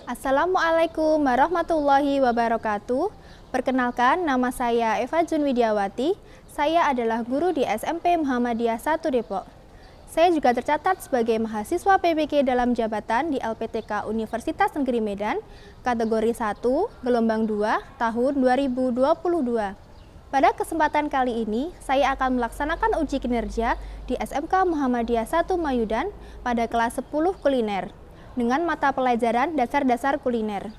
Assalamualaikum warahmatullahi wabarakatuh. Perkenalkan, nama saya Eva Junwidiawati. Saya adalah guru di SMP Muhammadiyah 1 Depok. Saya juga tercatat sebagai mahasiswa PPK dalam jabatan di LPTK Universitas Negeri Medan, kategori 1, gelombang 2, tahun 2022. Pada kesempatan kali ini, saya akan melaksanakan uji kinerja di SMK Muhammadiyah 1 Mayudan pada kelas 10 kuliner dengan mata pelajaran dasar-dasar kuliner.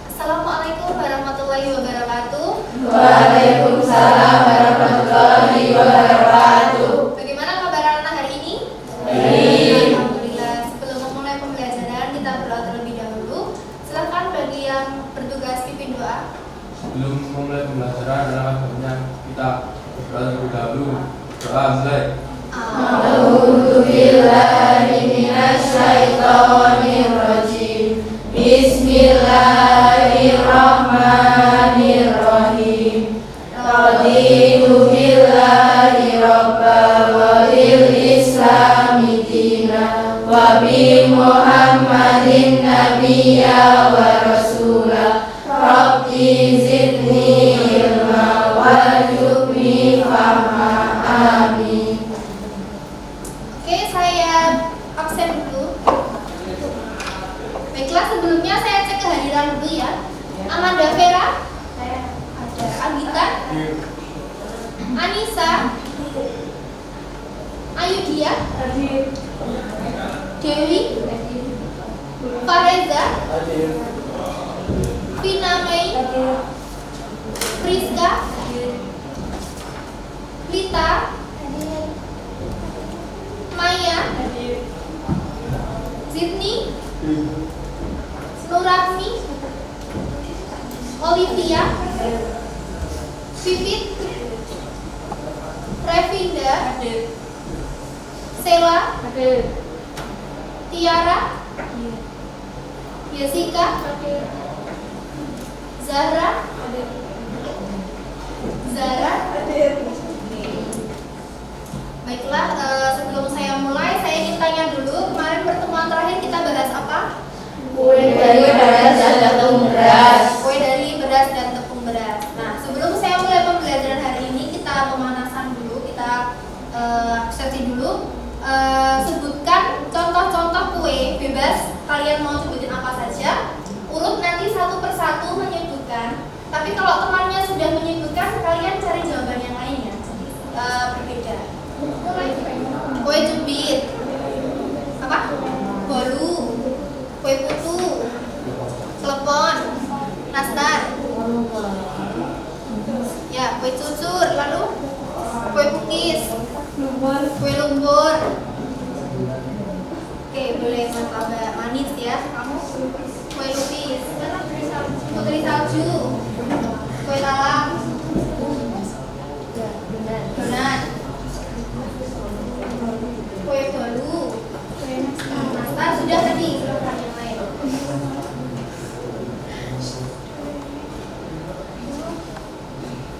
Assalamualaikum warahmatullahi wabarakatuh. Waalaikumsalam warahmatullahi wabarakatuh. Bagaimana kabar anak hari ini? Baik. Alhamdulillah. Sebelum memulai pembelajaran, kita berdoa terlebih dahulu. Silakan bagi yang bertugas pimpin doa. Sebelum memulai pembelajaran, adalah baiknya kita berdoa terlebih dahulu. Doa mulai. A'udzu billahi minasy syaithanir rajim. Bismillahirrahmanirrahim. Raditu billahi rabba wa bil islami dina wa bi Muhammadin nabiyya wa rasula. Rabbi zidni ilma warzuqni fahma. Amin. Oke, saya absen dulu. Baiklah, sebelumnya saya cek kehadiran dulu ya. Amanda Vera? Ada. Agita? Anissa? Ayudia? Dewi? Fareza? Vina Mei? Friska? Lita? Maya? Zidni? Nurafni? Olivia? Vivit? Revinda? Sela? Tiara? Jessica? Zahra? Zara? Baiklah, sebelum saya mulai, saya ingin tanya dulu, kemarin pertemuan terakhir kita bahas apa? Kue dari beras dan tepung beras. Kue dari beras dan tepung beras. Nah, sebelum saya mulai pembelajaran hari ini, kita pemanasan dulu, kita sesi dulu. Sebutkan contoh-contoh kue bebas, kalian mau sebutin apa saja. Urut nanti satu persatu menyebutkan. Tapi kalau temannya sudah menyebutkan, kalian cari jawaban yang lainnya. Berbeda. Kue cubit, apa? Bolu, kue putu, klepon, nastar, ya kue cucur, lalu kue pukis, kue lumpur. Oke, boleh martabak manis ya, kamu kue lupis, putri salju, kue lalang, donat, kue bolu, nastar sudah tadi, silakan yang lain.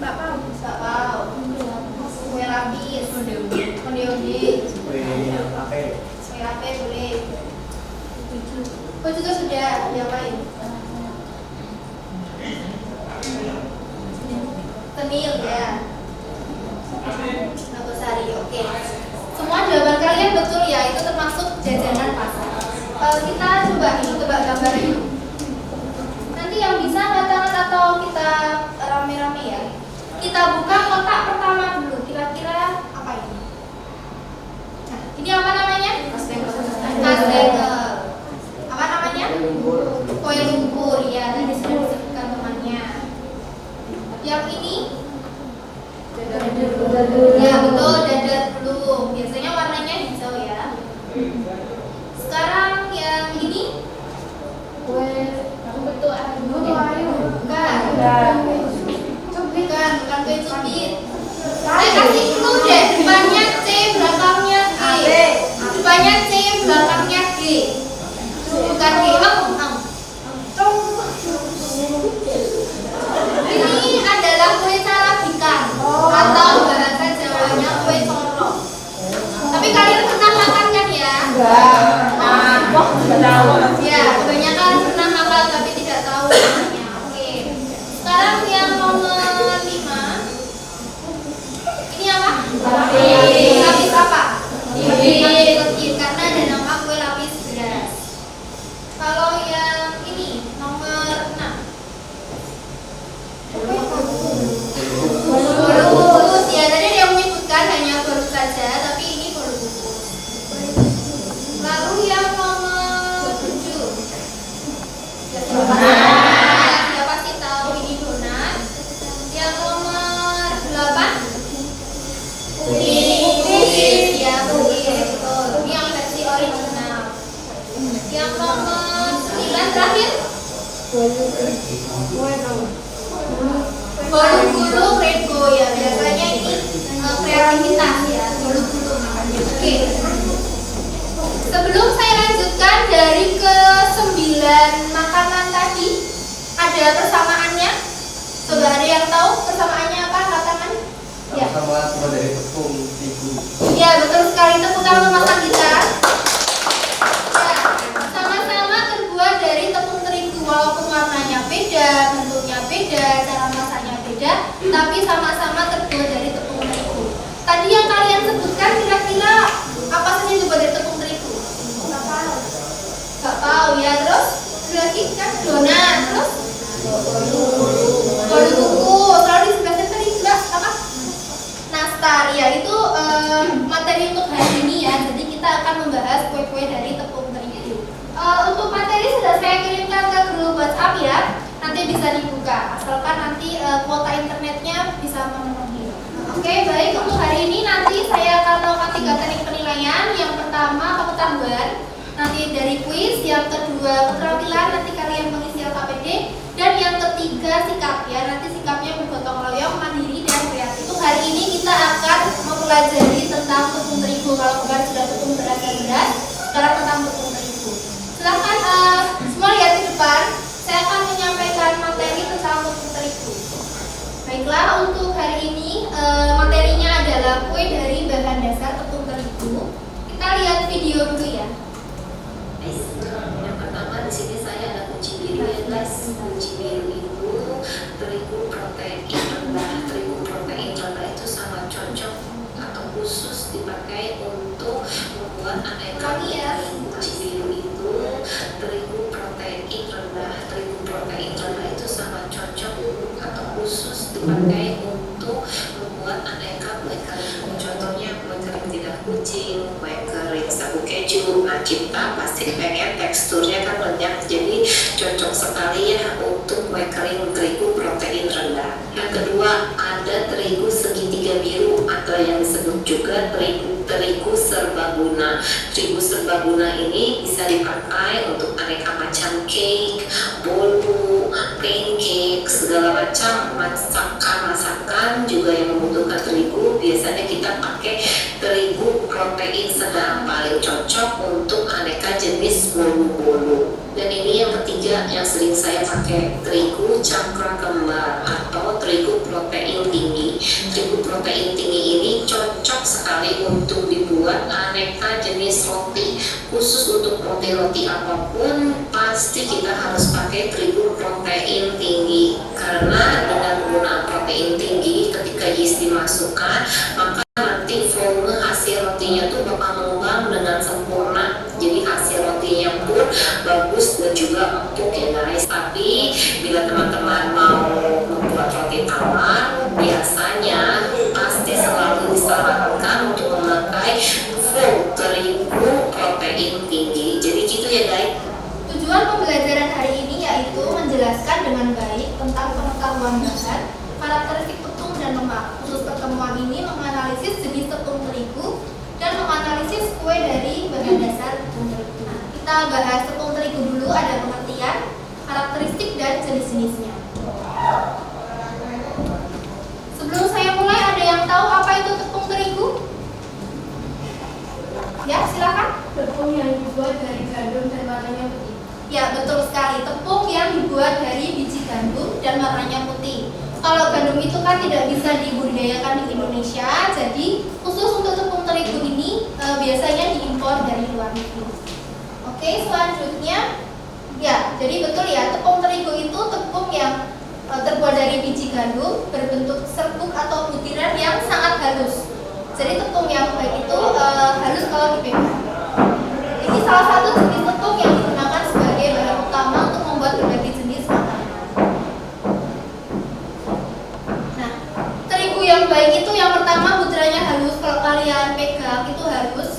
Bakpao, kue lapis, onde-onde, kue ape boleh. Kue juga sudah, yang lain. Tenil ya. Nagosari, oke. Semua jawaban kalian betul ya, itu termasuk jajanan pasar. Kita coba tebak gambarnya. Nanti yang bisa angkat tangan atau kita rame-rame ya. Kita buka kotak pertama dulu. Kira-kira apa ini? Nah, ini apa namanya? Kastengel. Apa namanya? Kue lumpur. Ya, tadi sudah disebutkan temannya. Yang ini? Ya betul, dadar belum. Biasanya warnanya hijau ya. Ya, kebanyakan pernah hafal tapi tidak tahu namanya. Oke. Sekarang yang nomor 5. Ini apa? Lapis. Lapis apa? Lapis. Lapis karena ada nama kue lapis beras. Kalau yang ini nomor 6. Bolu bungkus. Ya, tadi dia menyebutkan hanya bolu saja, tapi ini bolu bungkus. Lalu yang nomor 7. Sudah pasti tahu ini donat. Yang nomor 8. Puding. Ya, puding. Betul. Ini yang versi original. Yang nomor 9 terakhir. Bolu-bulu Rego ya, biasanya ini kreativitas ya, bolu-bulu namanya. Oke. Sebelum saya lanjutkan dari ke-9 makanan tadi, ada persamaannya. Coba ada yang tahu persamaannya apa? Angkat tangan. Ya. Sama dari tepung terigu. Ya, betul sekali. Tepuk tangan untuk Mas kita. Ya, sama-sama terbuat dari tepung terigu, walaupun warnanya beda, bentuknya beda, cara masaknya beda, tapi sama-sama terbuat dari tepung terigu. Tadi yang kalian sebutkan kira-kira apa saja yang terbuat dari tepung terigu? Gak tahu ya. Terus lagi kan donat, terus bolu bungkus. Lalu di sebelah tadi juga apa? Nastar ya, itu materi untuk hari ini ya. Jadi kita akan membahas kue-kue dari tepung terigu. Untuk materi sudah saya kirimkan ke grup WhatsApp ya. Nanti bisa dibuka, asalkan nanti kuota internetnya bisa memenuhi. Oke, baik. Untuk hari ini nanti saya akan melakukan 3 teknik penilaian. Yang pertama pengetahuan, nanti dari kuis. Yang kedua keterampilan, nanti kalian mengisi LKPD. Dan yang ketiga sikap ya, nanti sikapnya bergotong royong, mandiri dan kreatif. Untuk hari ini kita akan mempelajari tentang tepung terigu. Kalau kemarin sudah tepung beras dan beras, sekarang tentang tepung terigu. Silahkan semua lihat ke depan. Saya akan menyampaikan materi tentang tepung terigu. Baiklah, untuk hari ini materinya adalah kue dari bahan dasar tepung terigu. Kita lihat video dulu ya. Yang pertama di sini saya ada kunci biru ya guys. Kunci biru itu terigu protein rendah. Terigu protein rendah itu sangat cocok atau khusus dipakai untuk membuat aneka kunci biru itu terigu protein rendah. Terigu protein rendah itu sangat cocok atau khusus dipakai untuk membuat aneka kue kering. Contohnya kue kering tidak kucing, kue kering sagu keju. Nah, kita pasti pengen teksturnya kan renyah, jadi cocok sekali ya untuk kue kering terigu protein rendah. Yang kedua ada terigu segitiga biru atau yang disebut juga terigu serbaguna. Terigu serbaguna ini bisa dipakai untuk aneka macam cake, bolu, pancake, segala macam masakan juga yang membutuhkan terigu. Biasanya kita pakai terigu protein sedang, paling cocok untuk aneka jenis bolu-bolu. Dan ini yang ketiga yang sering saya pakai, terigu cakra kembar atau terigu protein tinggi. Terigu protein tinggi ini cocok sekali untuk dibuat aneka jenis roti. Khusus untuk roti-roti apapun pasti kita harus pakai terigu protein tinggi, karena dengan penggunaan protein tinggi ketika yeast dimasukkan maka nanti volume hasil rotinya tuh bakal mengembang dengan sempurna. Jadi hasil rotinya pun bagus dan juga empuk ya guys. Tapi bila teman-teman mau membuat roti tawar, biasanya pasti selalu disarankan untuk memakai full terigu protein tinggi. Jadi gitu ya guys. Tujuan pembelajaran hari ini yaitu menjelaskan dengan baik tentang pengetahuan bahan, karakteristik tepung dan lemak. Khusus pertemuan ini menganalisis jenis tepung terigu dan menganalisis kue dari bahan dasar tepung terigu. Nah, kita bahas tepung terigu dulu, ada pengertian, karakteristik dan jenis-jenisnya. Sebelum saya mulai, ada yang tahu apa itu tepung terigu? Ya, silakan. Tepung yang dibuat dari gandum dan warnanya putih. Ya, betul sekali. Tepung yang dibuat dari biji gandum dan warnanya putih. Kalau gandum itu kan tidak bisa dibudidayakan di Indonesia, jadi khusus untuk tepung terigu terigu ini biasanya diimpor dari luar negeri. Oke, selanjutnya ya, jadi betul ya, tepung terigu itu tepung yang terbuat dari biji gandum berbentuk serbuk atau butiran yang sangat halus. Jadi tepung yang baik itu halus kalau dipegang. Ini salah satu jenis tepung yang digunakan sebagai bahan utama untuk membuat berbagai jenis makanan. Nah, terigu yang baik itu yang pertama butirannya halus, kalau kalian pegang itu halus,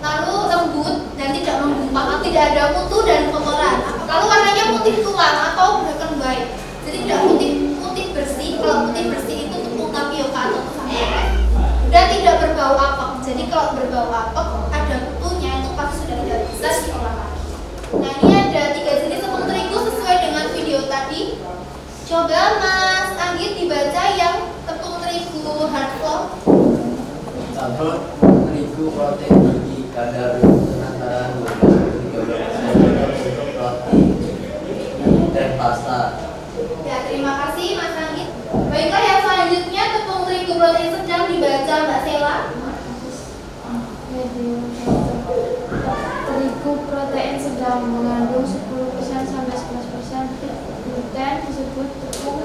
lalu lembut dan tidak menggumpal, tidak ada kutu dan kotoran. Lalu warnanya putih tulang atau black and white. Jadi tidak putih bersih. Kalau putih bersih itu tepung tapioka atau tepung tapioka. Dan tidak berbau apek. Jadi kalau berbau apek ada kutunya itu pasti sudah tidak bisa diolah lagi. Nah, ini ada 3 jenis tepung terigu sesuai dengan video tadi. Coba Mas Anggit dibaca yang tepung terigu hard flour. Satu, terigu protein tinggi kadar antara 12-13% untuk roti dan pasta. Ya, terima kasih Mas Anggit. Baiklah, yang selanjutnya tepung terigu protein sedang dibaca Mbak Sela. Terigu protein sedang mengandung 10% sampai 11% gluten disebut tepung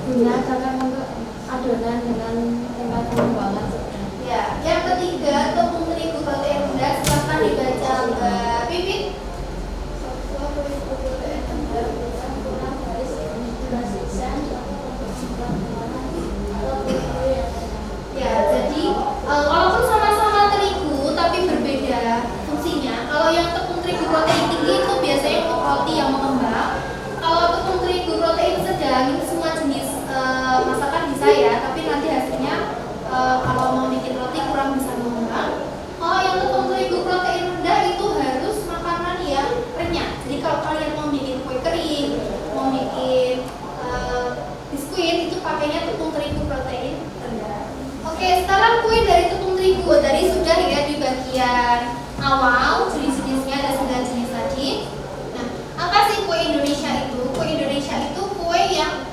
guna dalam bentuk adonan dengan tingkat pengembangan sedang. Ya, yang ketiga tepung terigu protein rendah silakan dibaca Mbak Pipit. Ya, jadi walaupun sama-sama terigu tapi berbeda fungsinya. Kalau yang tepung terigu protein tinggi itu biasanya untuk roti yang mengembang. Kalau tepung terigu protein sedang itu semua jenis masakan bisa ya, tapi nanti hasilnya kalau mau bikin roti kurang bisa mengembang. Kalau yang tepung terigu protein rendah itu harus makanan yang renyah. Jadi kalau kalian mau bikin kue kering, mau bikin biskuit itu pakainya tepung terigu protein rendah. Oke, sekarang kue dari tepung terigu tadi sudah ya di bagian awal, jenis-jenisnya ada 9 jenis tadi. Nah, apa sih kue Indonesia itu? Kue Indonesia itu kue yang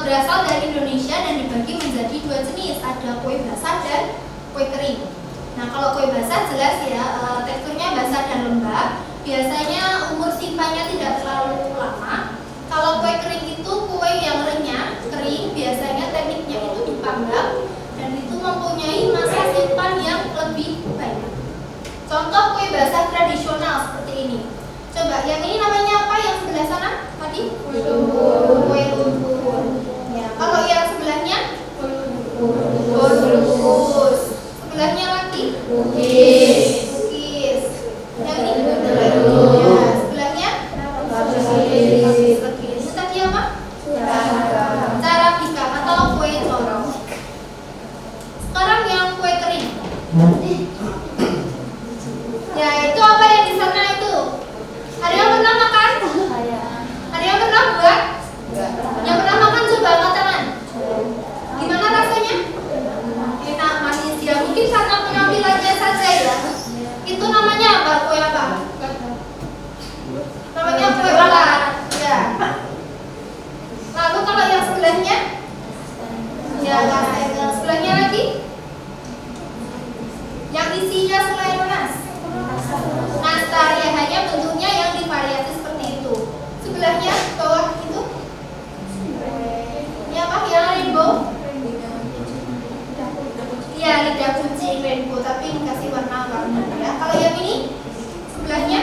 berasal dari Indonesia dan dibagi menjadi 2 jenis, ada kue basah dan kue kering. Nah, kalau kue basah jelas ya teksturnya basah dan lembab. Biasanya umur simpannya tidak terlalu lama. Kalau kue kering itu kue yang renyah, kering, biasanya tekniknya itu dipanggang dan itu mempunyai masa simpan yang lebih banyak. Contoh kue basah tradisional seperti ini. Coba, yang ini namanya apa yang sebelah sana tadi? Kue lumpur. Kue lumpur. Ya, kalau yang sebelahnya? Bungkus. Sebelahnya lagi? Kukis. Kukis. Yang ini? Ya, sebelahnya? Kukis. Ini tadi apa? Carabika atau kue corong. Sekarang yang kue kering. Ya, itu apa yang di sana itu? Ada yang pernah makan? Ada yang pernah buat? Yang pernah makan coba angkat tangan. Gimana rasanya? Enak, manis ya. Mungkin karena penampilannya saja ya. Itu namanya apa? Kue apa? Namanya kue ulat. Ya. Lalu kalau yang sebelahnya? Ya, yang sebelahnya lagi? Yang isinya selai lunas. Nastar ya, hanya bentuknya yang divariasi seperti itu. Sebelahnya bawah itu? Ini apa? Yang rainbow? Iya, lidah kucing rainbow, tapi dikasih warna-warna ya. Kalau yang ini sebelahnya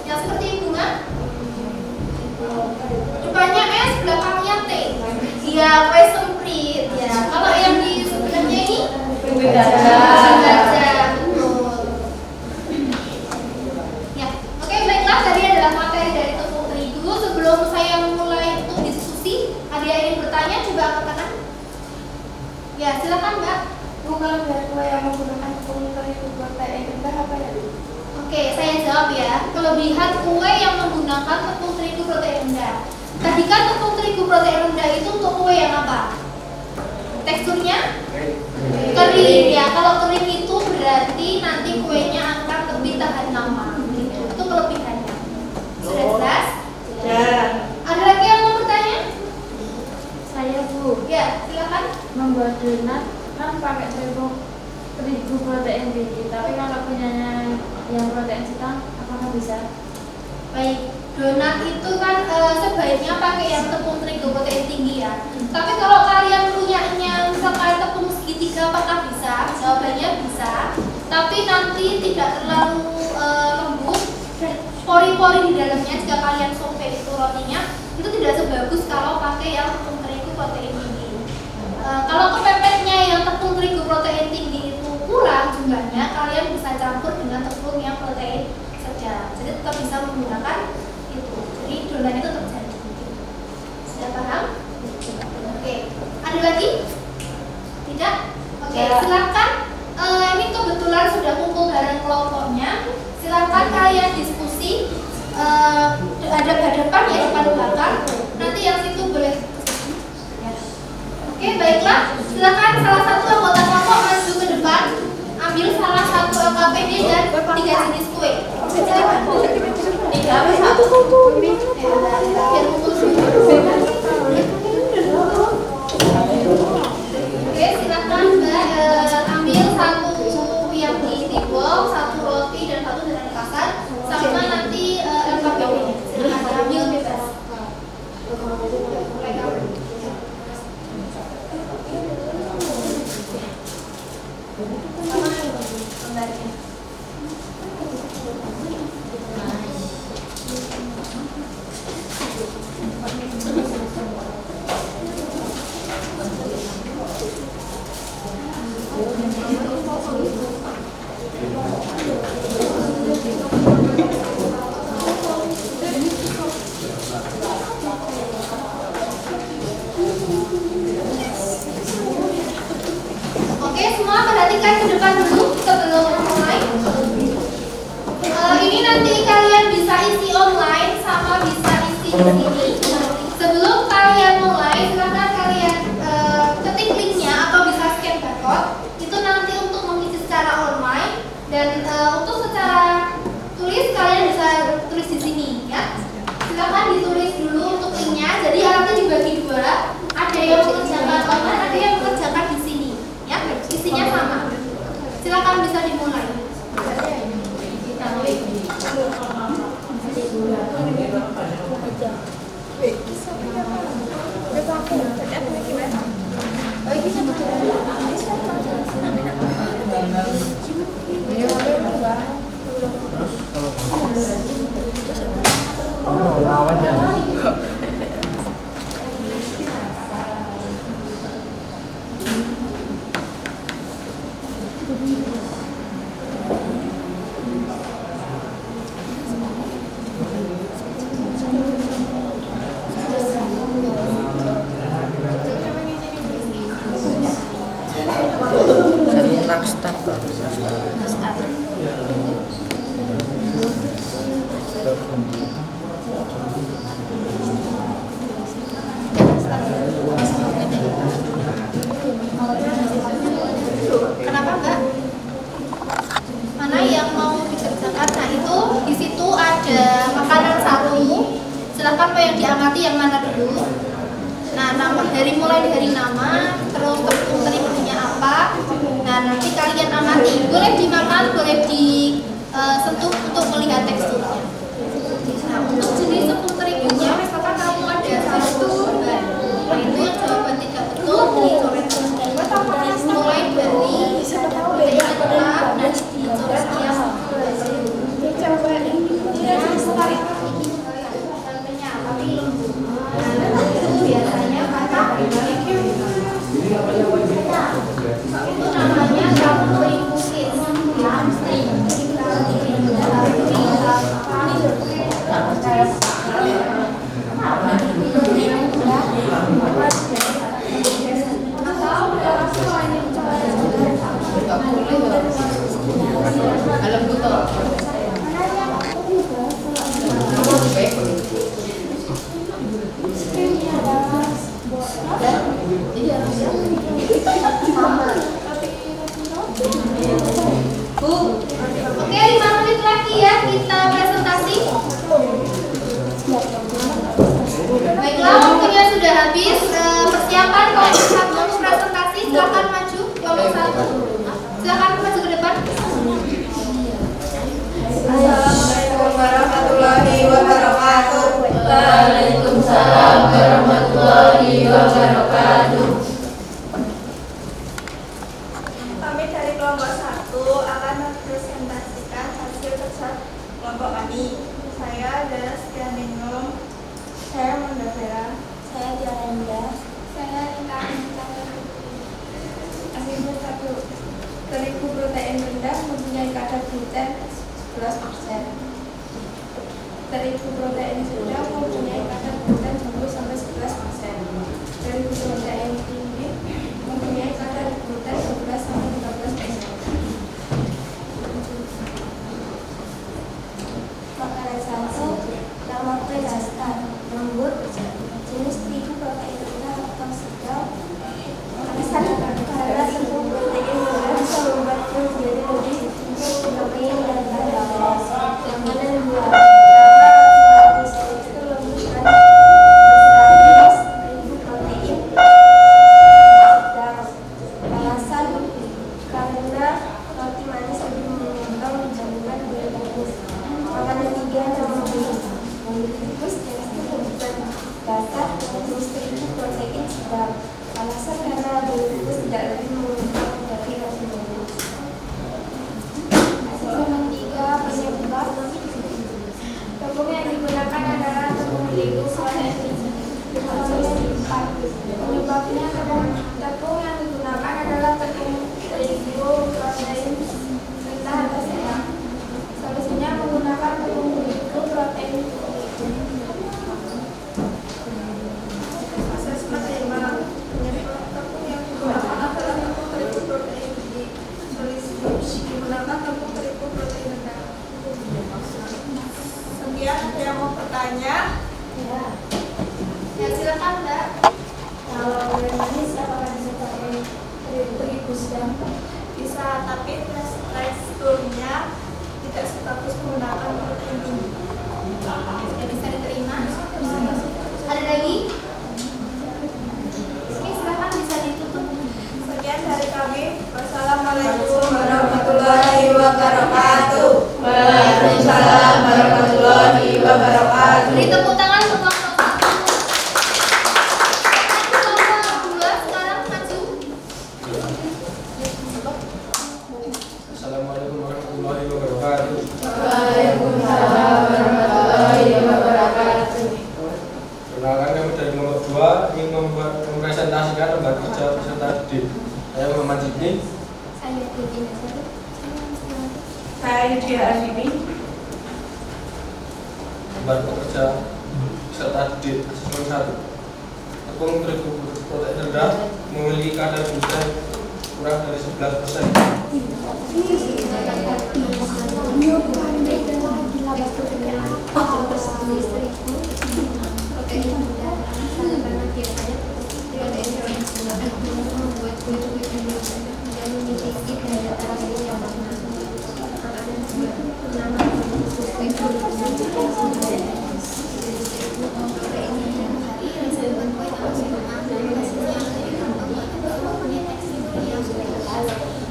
yang seperti bunga, depannya S, belakangnya T. Iya, kue semprit ya. Kalau yang di sebelahnya ini gajah. Ya, oke, baiklah, tadi adalah materi dari tepung terigu. Sebelum saya mulai untuk diskusi, ada yang ingin bertanya? Coba angkat tangan. Ya, silakan Mbak. Kalau dari kue yang menggunakan tepung terigu protein rendah apa ya? Oke, saya jawab ya. Kelebihan kue yang menggunakan tepung terigu protein rendah. Tadi kan tepung terigu protein rendah itu untuk kue yang apa? Teksturnya kering ya. Kalau kering itu berarti nanti kuenya akan lebih tahan lama. Itu kelebihannya. Sudah jelas? Ya. Ada lagi yang mau bertanya? Saya Bu, Ya, silakan. membuat donat kan pakai tepung protein tinggi, tapi kalau punyanya yang protein sedang, apakah bisa? Baik, donat itu kan sebaiknya pakai yang tepung terigu protein tinggi ya. Tapi kalau kalian punyanya misalkan tepung segitiga, apakah bisa? Jawabannya bisa. Tapi nanti tidak terlalu lembut dan pori-pori di dalamnya jika kalian sobek itu rotinya itu tidak sebagus kalau pakai yang tepung terigu protein tinggi. Kalau kepepetnya yang tepung terigu protein tinggi itu kurang jumlahnya, kalian bisa campur dengan tepung yang protein sedang. Jadi tetap bisa menggunakan itu. Jadi donat itu terjadi. Sudah paham? Oke. Ada lagi? Tidak? Oke. Silakan. Ini kebetulan sudah kumpul bareng kelompoknya. Silakan kalian diskusi. Hadap-hadapan ya, depan belakang. Nanti yang situ boleh. Oke, baiklah. Silakan salah satu anggota kelompok maju ke depan, ambil salah satu LKPD dan 3 jenis kue. Silakan. 3 satu kumpul. Biar kumpul semua. Oke, silakan Mbak ambil satu yang di timbok, satu roti dan satu dengan kasar, sama nanti LKPD-nya. Silakan ambil bebas. Mulai kamu. Sama gambarnya. Oke, semua perhatikan ke depan dulu sebelum mulai. Ini nanti kalian bisa isi online sama bisa isi di sini. Sebelum kalian mulai, silakan kalian ketik linknya atau bisa scan barcode. Itu nanti untuk mengisi secara online dan untuk secara tulis kalian bisa tulis di sini ya. Silakan ditulis dulu untuk linknya. Jadi nanti dibagi 2. Ada yang mengerjakan online, ada yang mengerjakan di sini. Ya, isinya sama. Silakan bisa dimulai. Kenapa Mbak? Mana yang mau dikerjakan? Nah itu di situ ada makanan satu. Silakan mau yang diamati yang mana dulu. Nah mulai dari nama, terus tepung terigunya apa. Nah nanti kalian amati. Boleh dimakan, boleh disentuh untuk melihat teksturnya. Nah untuk jenis tepung terigunya, misalkan kamu ada 1 bahan. Nah itu yang jawaban tidak betul dicoret. Mulai dari protein tetap dan dicoret yang tapi lembut. Nah itu biasanya itu namanya tepung terigu Oke, 5 menit lagi ya kita presentasi. Baiklah, waktunya sudah habis. Persiapan kelompok 1 untuk presentasi. Silakan maju kelompok 1. Silakan maju. Assalamualaikum warahmatullahi wabarakatuh. Waalaikumsalam warahmatullahi wabarakatuh. Kami dari kelompok 1 akan mempresentasikan hasil kerja kelompok kami. Saya adalah Stianingrum. Saya Manda Vera. Saya Diarenda. Saya Rita. Akibat 1. Terigu protein rendah mempunyai kadar gluten 11%. Terigu protein sedang mempunyai kadar gluten 10-11%. Terigu protein tinggi mempunyai kadar gluten 11-13%. Makanan 1. Nama Plastar, lembut, jenis terigu protein rendah atau sedang. Alasan karena tepung protein rendah bisa membuatnya menjadi lebih protein dan bahan. Yang mana 2. Itu lembut dan jenis terigu protein sedang. Alasan karena roti manis lebih menguntungkan dibandingkan gula bungkus. Makanan 3. Nama bungkus jenis terigu dasar dengan jenis terigu protein sedang. Alasan karena bungkus tidak lebih menguntungkan dari roti bungkus. Nomor 3. Penyebab tepung yang digunakan adalah tepung terigu protein tinggi. Penyebabnya tepung yang digunakan adalah tepung terigu protein rendah atau sedang. Solusinya menggunakan tepung terigu protein tinggi. Asesmen 5. Penyebab tepung yang digunakan adalah tepung terigu protein tinggi. Solusi menggunakan tepung terigu protein rendah. Sekian, ada yang mau bertanya? Ya silakan Mbak. Kalau gula manis apakah bisa pakai terigu sedang? Bisa, tapi teksturnya tidak sebagus menggunakan protein tinggi. Sudah bisa diterima. Ada lagi? Oke, silakan bisa ditutup. Sekian dari kami. Wassalamualaikum warahmatullahi wabarakatuh. Waalaikumsalam warahmatullahi wabarakatuh. Beri tepuk tangan untuk kelompok 1. Kelompok 2 sekarang maju. Assalamualaikum warahmatullahi wabarakatuh. Waalaikumsalam warahmatullahi wabarakatuh. Perkenalkan, kami dari kelompok 2 ingin mempresentasikan lembar kerja peserta didik. Saya Muhammad Zidni. Saya Putih. Saya Yudia Azimi. Lembar kerja peserta didik asesmen 1. Tepung terigu protein rendah memiliki kadar gluten kurang dari 11%.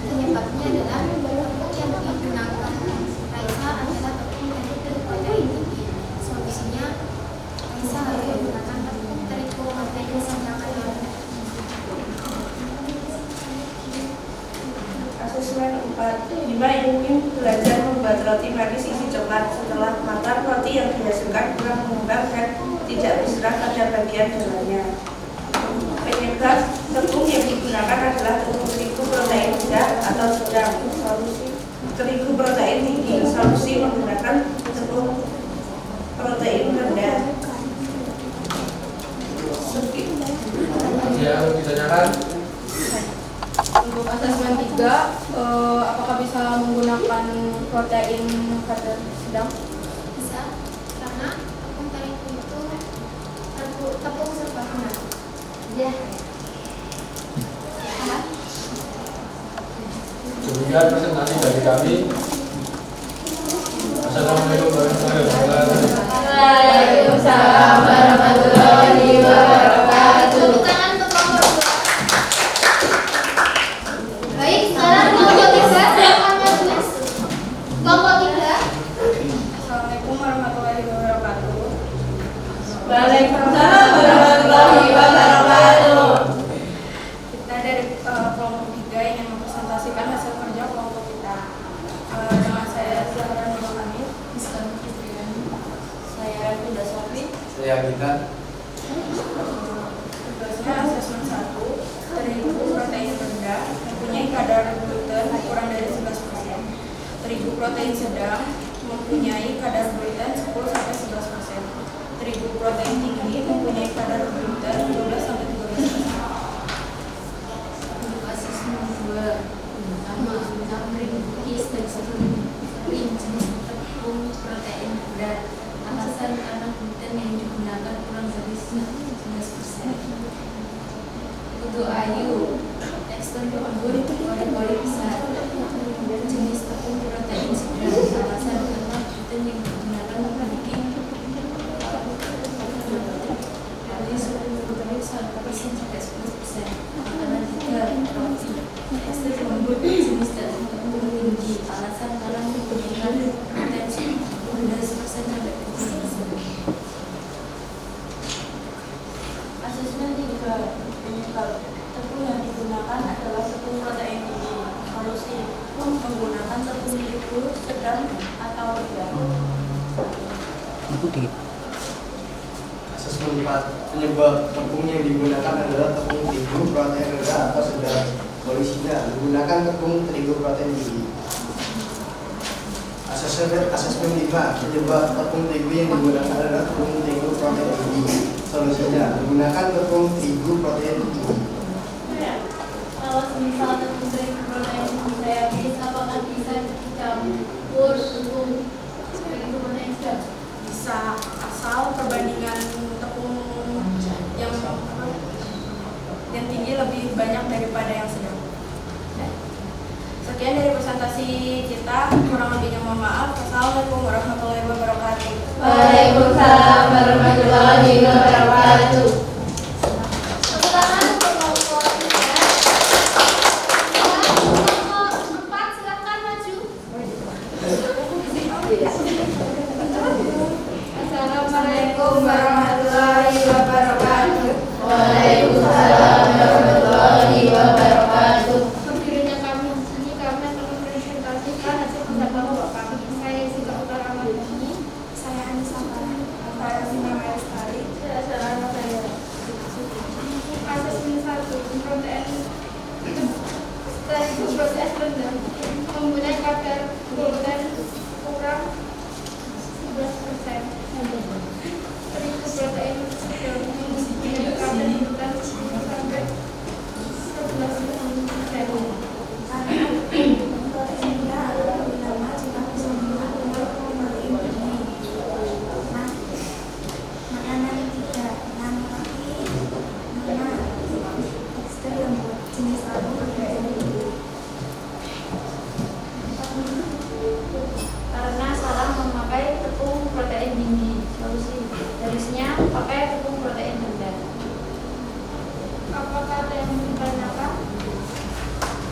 Penyebabnya adalah tepung yang digunakan Raisa adalah tepung terigu protein tinggi. Solusinya Raisa harus menggunakan tepung terigu protein sedang. Asesmen 4. Bima ingin belajar membuat roti manis isi coklat. Setelah matang, roti yang dihasilkan kurang mengembang dan tidak berserah pada bagian dalamnya. Penyebab tepung yang digunakan adalah tepung terigu protein rendah atau sedang. Solusi terigu protein tinggi. Solusi menggunakan tepung protein rendah. Yang ditanyakan, Untuk asesmen 3, apakah bisa menggunakan protein kadar sedang? Bisa, karena tepung terigu itu tepung serbaguna. Ya. demikian presentasi dari kami. Assalamualaikum warahmatullahi wabarakatuh. Waalaikumsalam warahmatullahi wabarakatuh. Tepuk tangan untuk kelompok 2. Baik, sekarang kelompok 3 silakan maju. Assalamualaikum warahmatullahi wabarakatuh. Waalaikumsalam warahmatullahi wabarakatuh. Kita dari kelompok 3 ingin mempresentasikan hasil kerja kelompok kita. Dengan saya Zahra Nurul Hamid, saya Pinda Sofi. Saya kita. Tugasnya asesmen 1, terigu protein rendah mempunyai kadar gluten kurang dari 11%. Terigu protein sedang mempunyai kadar gluten 10-11%. Terigu protein tinggi mempunyai kadar gluten 12-13%. Untuk asesmen 2, pertama tentang terigu kukis dan jenis tepung protein rendah. Alasan karena gluten yang digunakan kurang dari 11%. Untuk ayu, tekstur lembut, pori-pori besar. Jenis tepung protein sedang. Alasan karena gluten yang digunakan memiliki dari 10% sampai 11%. Makanan 3, roti. Tekstur lembut, jenis tepung tinggi. Alasan karena menggunakan gluten 11% sampai 12%. Asesmen 3, penyebab tepung yang digunakan adalah tepung protein tinggi. Solusi, menggunakan tepung terigu sedang atau rendah. Asesmen 4, penyebab tepung yang digunakan adalah tepung terigu protein rendah atau sedang. Solusinya, menggunakan tepung terigu protein tinggi. Asesmen 5, penyebab tepung terigu yang digunakan adalah tepung terigu protein tinggi. Solusinya, menggunakan tepung terigu protein tinggi. Kalau semisal tepung terigu protein tinggi saya habis, apakah bisa dicampur tepung terigu protein sedang? Bisa, asal perbandingan tepung yang tinggi lebih banyak daripada yang sedang. Sekian dari presentasi kita, kurang lebihnya mohon maaf. Wassalamualaikum warahmatullahi wabarakatuh. Waalaikumsalam warahmatullahi wabarakatuh. Tepuk tangan untuk kelompok 3. Kelompok 4 silakan maju. Assalamualaikum warahmatullahi wabarakatuh. Waalaikumsalam warahmatullahi wabarakatuh. Berdirinya kami di sini karena kami mempresentasikan hasil kerja kelompok kami. Saya Zika Utara Madani. Saya Anissa Farah. Saya Sina Melestari. Saya Sarana saya. Asesmen 1, protein rendah mempunyai kadar gluten kurang 11%. Terigu protein sedang mempunyai kadar gluten 10 sampai 11%. Proteinnya adalah utama jika bisa menggunakan protein tinggi. Makanan 3, nama roti, nama tekstur lembut, jenis tepung protein tinggi. Karena salah memakai tepung protein tinggi. Solusi, harusnya pakai tepung protein rendah. Apakah ada yang ditanyakan?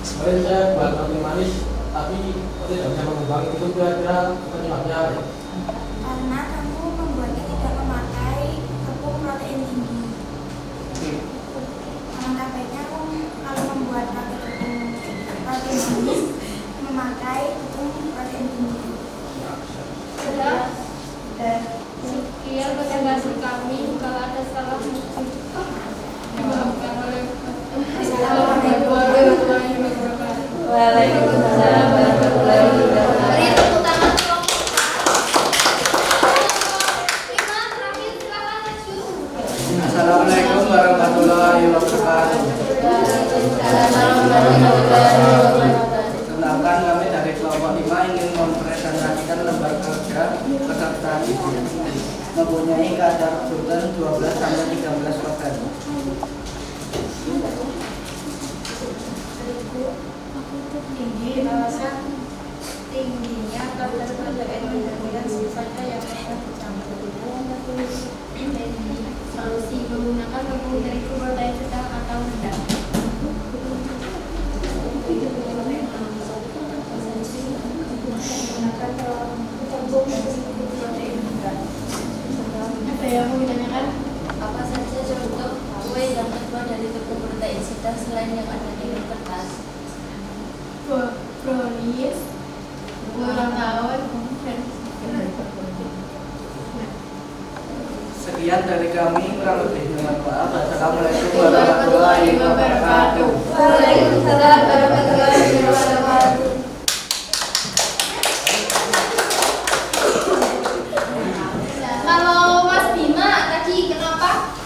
Sebenarnya saya buat roti manis, tapi tidak bisa mengembang. Itu kira-kira penyebabnya apa? Karena kamu membuatnya tidak memakai tepung protein tinggi. Alangkah baiknya kamu kalau membuat pakai tepung protein tinggi memakai tepung protein tinggi. Sudah. Sekian presentasi kami. Kalau ada salah mungkin dimaafkan oleh Assalamualaikum warahmatullahi wabarakatuh. Waalaikumsalam warahmatullahi wabarakatuh. Beri tepuk tangan kelompok 5. Terakhir silakan maju. Assalamualaikum warahmatullahi wabarakatuh. Kenalkan, kami dari kelompok 5 ingin mempresentasikan lembar kerja peserta didik mempunyai kadar gluten 12-13%. Tinggi, alasan tingginya kadar protein dan sifatnya yang akan dicampur. Solusi, menggunakan tepung terigu protein sedang atau rendah. Menggunakan tepung yang mau ditanyakan apa saja contoh kue yang terbuat dari tepung protein sedang selain yang ada di kertas? Brownies, kue ulang tahun, dan Sekian dari kami, kurang lebih mohon maaf. Assalamualaikum warahmatullahi wabarakatuh. Waalaikumsalam warahmatullahi wabarakatuh. Kalau Mas Bima tadi kenapa?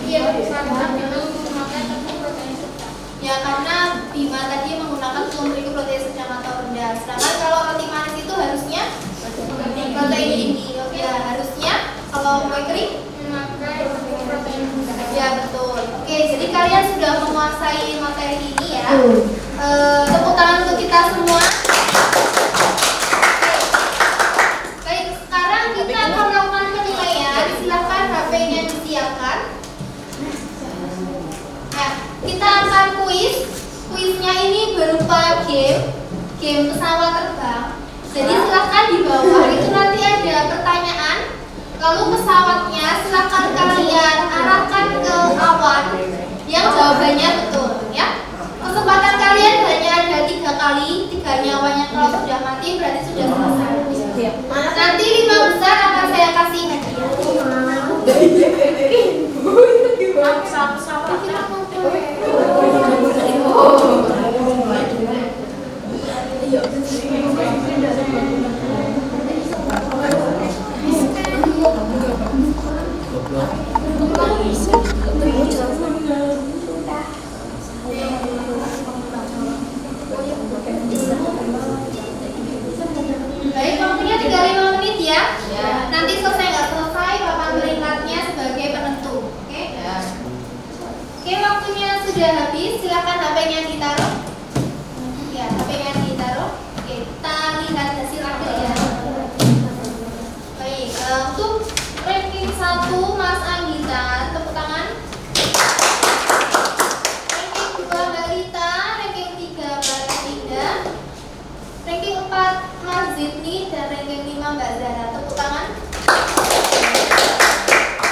Iya, menggunakan tepung protein sedang. Ya karena Bima tadi menggunakan tepung terigu protein sedang atau rendah. Sedangkan kalau roti manis itu harusnya protein tinggi. Oke, harusnya kalau kue kering memakai tepung protein rendah. Ya betul. Oke, jadi kalian sudah menguasai materi ini ya. Tepuk tangan untuk kita semua. Baik, sekarang kita akan melakukan penilaian. Silakan HP-nya disiapkan. Ya, kita akan kuis. Kuisnya ini berupa game pesawat terbang. Jadi silakan di bawah itu nanti ada pertanyaan. Lalu pesawatnya silakan kalian arahkan ke awan yang jawabannya betul, ya. Kesempatan kalian hanya ada 3 kali, 3 nyawanya kalau sudah mati berarti sudah selesai. Nanti 5 besar akan saya kasih hadiah. Baik, waktunya 35 menit ya. Nanti selesai nggak selesai, papan peringkatnya sebagai penentu. Oke? Oke, waktunya sudah habis. Silakan HP-nya ditaruh. Ya, HP-nya ditaruh. Oke, kita lihat hasil akhir ya. Baik, untuk ranking 1 Mas Anggita, tepuk tangan. Ranking 2 Mbak Rita, ranking 3 Mbak Rinda, ranking 4 Mas Zidni, dan ranking 5 Mbak Zara. Tepuk tangan.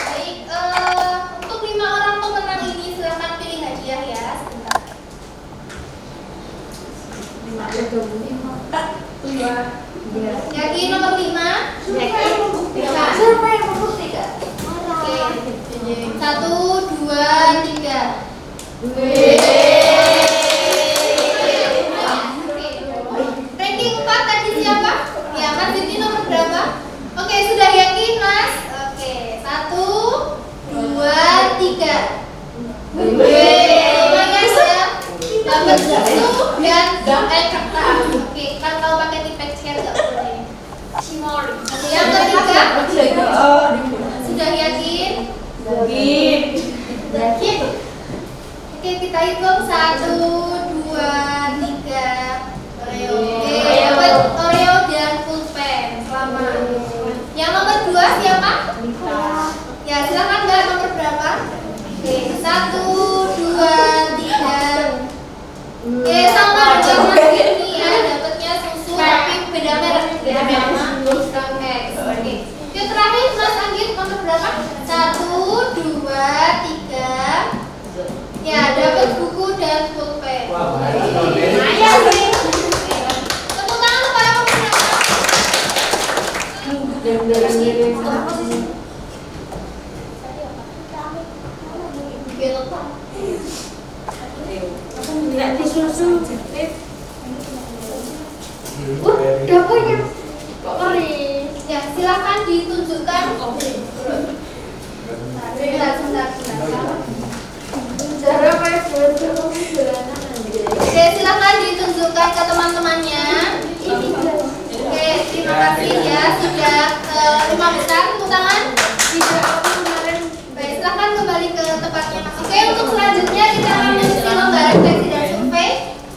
Baik, untuk 5 orang pemenang ini silakan pilih hadiah ya. Sebentar. Yakin nomor 5? Yakin. Siapa yang nomor 3? Oke. 1, 2, 3. Ranking 4 tadi siapa? Ya, Mas Dini nomor berapa? Oke, sudah yakin Mas? Oke, 1, 2, 3. Semuanya sudah dapat susu dan kertas. Oke, kan kalau pakai tipek share nggak boleh. Oke, yang ketiga sudah yakin? Yakin. Oke, kita hitung 1, 2, 3. Oreo. Oke, dapat Oreo dan pulpen. Selamat. Yang nomor 2 siapa? Ya, silakan Mbak, nomor berapa? Oke, 1, 2, 3. Oke, sama dengan Mas Firni ya, dapatnya susu tapi beda merek. Beda merek. Oke. Yang terakhir Mas Anggit nomor berapa? 1, 2, 3. Ya, dapat buku dan pulpen. Lumayan sih. Tepuk tangan untuk para pemenang. Dapurnya kok ngeri. Ya, silakan ditunjukkan. Sebentar. Oke, silakan ditunjukkan ke teman-temannya. Oke, terima kasih ya sudah 5 besar. Tepuk tangan. Baik, silakan kembali ke tempatnya. Oke, untuk selanjutnya kita akan mengisi lomba refleksi dan survei.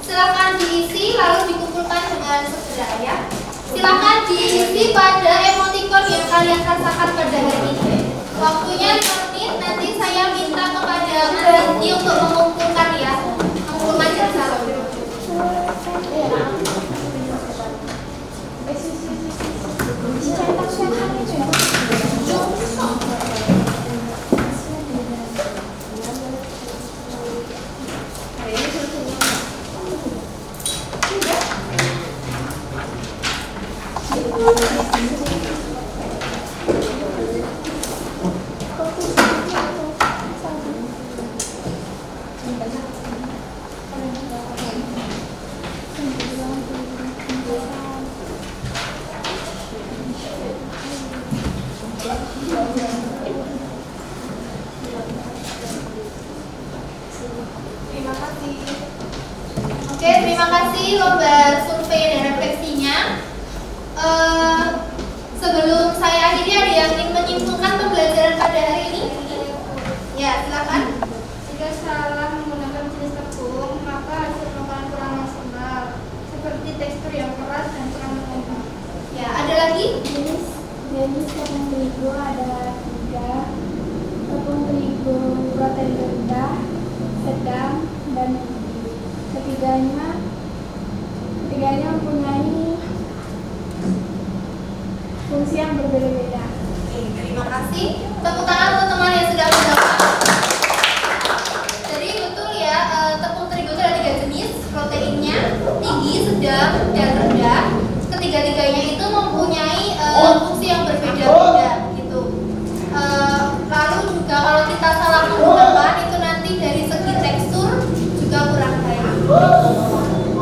Silakan diisi lalu dikumpulkan dengan segera ya. Silakan diisi pada emoticon yang kalian rasakan pada hari ini. Waktunya 5 menit. Nanti saya minta kepada Mas Indi untuk mengumpulkan ya. Mengumpulkan jasa. Terima kasih. Oke, terima kasih lomba survei dan refleksinya. Sebelum saya akhiri, ada yang ingin menyimpulkan pembelajaran pada hari ini? Ya, silakan. Jika salah menggunakan jenis tepung, maka hasil makanan kurang maksimal, seperti tekstur yang keras dan kurang lembut. Ya, ada lagi? Jenis tepung terigu ada 3. Tepung terigu protein rendah, sedang, dan tinggi. Ketiganya mempunyai fungsi yang berbeda-beda. Oke, terima kasih. Tepuk tangan untuk teman yang sudah menjawab. Jadi betul ya, tepung terigu itu ada 3 jenis, proteinnya tinggi, sedang, dan rendah. Ketiga-tiganya itu mempunyai fungsi yang berbeda-beda gitu. Lalu juga kalau kita salah menggunakan itu nanti dari segi tekstur juga kurang baik.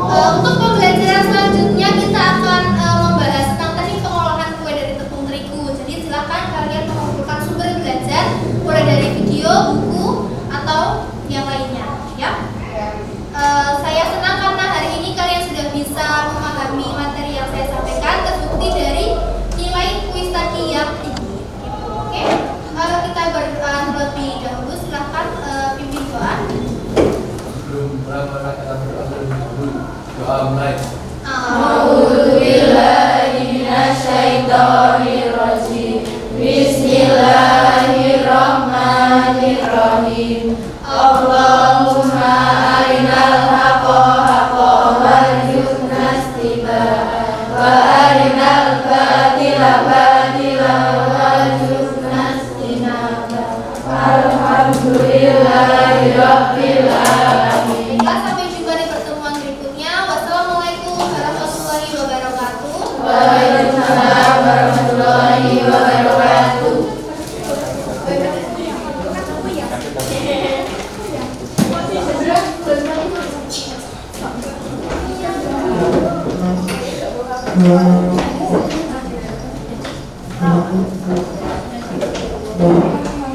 Untuk pembelajaran selanjutnya kita akan membahas tentang teknik pengolahan kue dari tepung terigu. Jadi silakan kalian mengumpulkan sumber belajar mulai dari video, buku, atau yang lainnya, ya. Saya senang karena hari ini kalian sudah bisa memahami materi yang saya sampaikan, terbukti dari nilai kuis tadi yang tinggi. Gitu, oke? Kita berdoa terlebih dahulu. Silakan pimpin doa. Sebelum berapa kita berdoa terlebih dahulu. Doa mulai. A'udzubillahiminasyaitonirrajim. Bismillahirrahmanirrahim. Allahumma arinal haqqa haqqan warzuqna ittiba'ah wa arinal batila batilan warzuqna ijtinabah. Alhamdulillahi rabbil alamin. Baiklah, sampai jumpa di pertemuan berikutnya. Wassalamualaikum warahmatullahi wabarakatuh. Waalaikumsalam warahmatullahi wabarakatuh. Thank you.